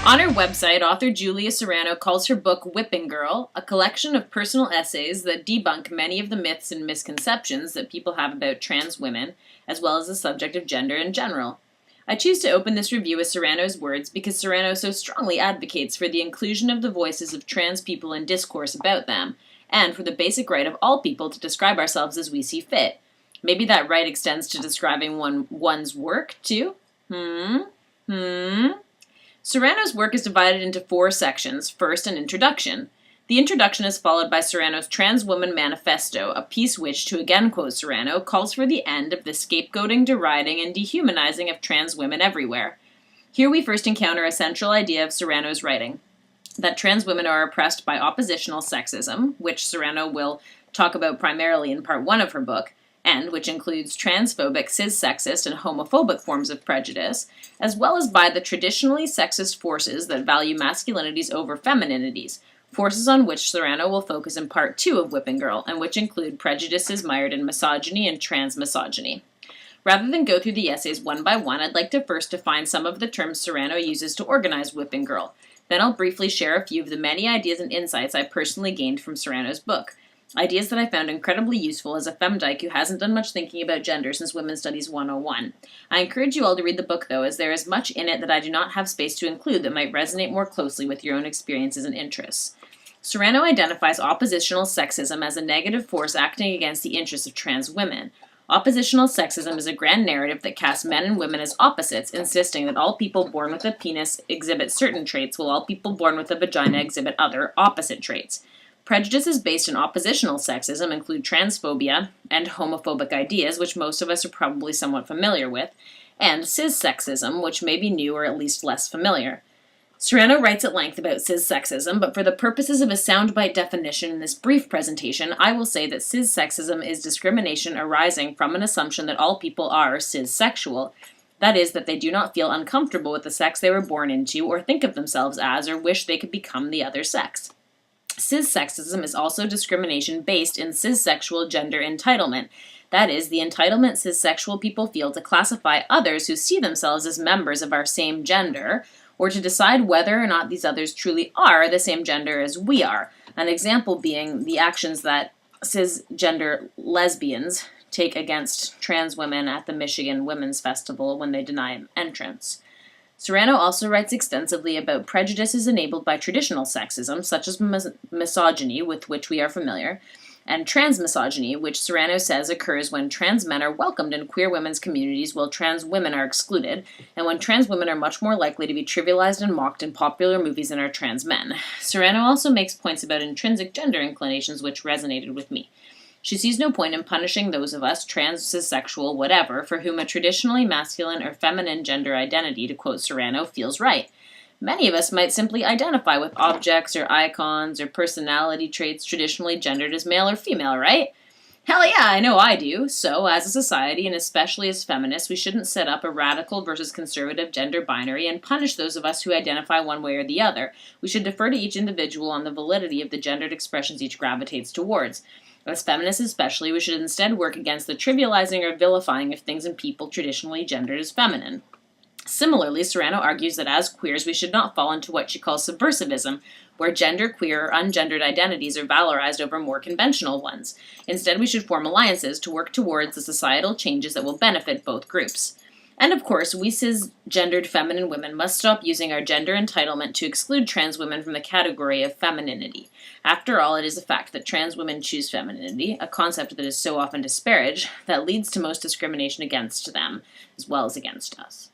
On her website, author Julia Serrano calls her book Whipping Girl, a collection of personal essays that debunk many of the myths and misconceptions that people have about trans women, as well as the subject of gender in general. I choose to open this review with Serrano's words because Serrano so strongly advocates for the inclusion of the voices of trans people in discourse about them, and for the basic right of all people to describe ourselves as we see fit. Maybe that right extends to describing one's work, too? Serrano's work is divided into 4 sections. First, an introduction. The introduction is followed by Serrano's Trans Woman Manifesto, a piece which, to again quote Serrano, calls for the end of the scapegoating, deriding, and dehumanizing of trans women everywhere. Here we first encounter a central idea of Serrano's writing, that trans women are oppressed by oppositional sexism, which Serrano will talk about primarily in part 1 of her book, and which includes transphobic, cis-sexist, and homophobic forms of prejudice, as well as by the traditionally sexist forces that value masculinities over femininities, forces on which Serrano will focus in part 2 of Whipping Girl, and which include prejudices mired in misogyny and transmisogyny. Rather than go through the essays one by one, I'd like to first define some of the terms Serrano uses to organize Whipping Girl. Then I'll briefly share a few of the many ideas and insights I personally gained from Serrano's book. Ideas that I found incredibly useful as a femdyke who hasn't done much thinking about gender since Women's Studies 101. I encourage you all to read the book, though, as there is much in it that I do not have space to include that might resonate more closely with your own experiences and interests. Serrano identifies oppositional sexism as a negative force acting against the interests of trans women. Oppositional sexism is a grand narrative that casts men and women as opposites, insisting that all people born with a penis exhibit certain traits, while all people born with a vagina exhibit other, opposite traits. Prejudices based in oppositional sexism include transphobia and homophobic ideas, which most of us are probably somewhat familiar with, and cis-sexism, which may be new or at least less familiar. Serrano writes at length about cis-sexism, but for the purposes of a soundbite definition in this brief presentation, I will say that cis-sexism is discrimination arising from an assumption that all people are cis-sexual. That is, that they do not feel uncomfortable with the sex they were born into or think of themselves as or wish they could become the other sex. Cis-sexism is also discrimination based in cis-sexual gender entitlement. That is, the entitlement cis-sexual people feel to classify others who see themselves as members of our same gender, or to decide whether or not these others truly are the same gender as we are. An example being the actions that cisgender lesbians take against trans women at the Michigan Women's Festival when they deny entrance. Serrano also writes extensively about prejudices enabled by traditional sexism, such as misogyny, with which we are familiar, and transmisogyny, which Serrano says occurs when trans men are welcomed in queer women's communities while trans women are excluded, and when trans women are much more likely to be trivialized and mocked in popular movies than are trans men. Serrano also makes points about intrinsic gender inclinations which resonated with me. She sees no point in punishing those of us, trans, cis-sexual, whatever, for whom a traditionally masculine or feminine gender identity, to quote Serrano, feels right. Many of us might simply identify with objects or icons or personality traits traditionally gendered as male or female, right? Hell yeah, I know I do. So, as a society, and especially as feminists, we shouldn't set up a radical versus conservative gender binary and punish those of us who identify one way or the other. We should defer to each individual on the validity of the gendered expressions each gravitates towards. As feminists especially, we should instead work against the trivializing or vilifying of things and people traditionally gendered as feminine. Similarly, Serrano argues that as queers we should not fall into what she calls subversivism, where gender, queer, or ungendered identities are valorized over more conventional ones. Instead, we should form alliances to work towards the societal changes that will benefit both groups. And of course, we cisgendered feminine women must stop using our gender entitlement to exclude trans women from the category of femininity. After all, it is a fact that trans women choose femininity, a concept that is so often disparaged, that leads to most discrimination against them, as well as against us.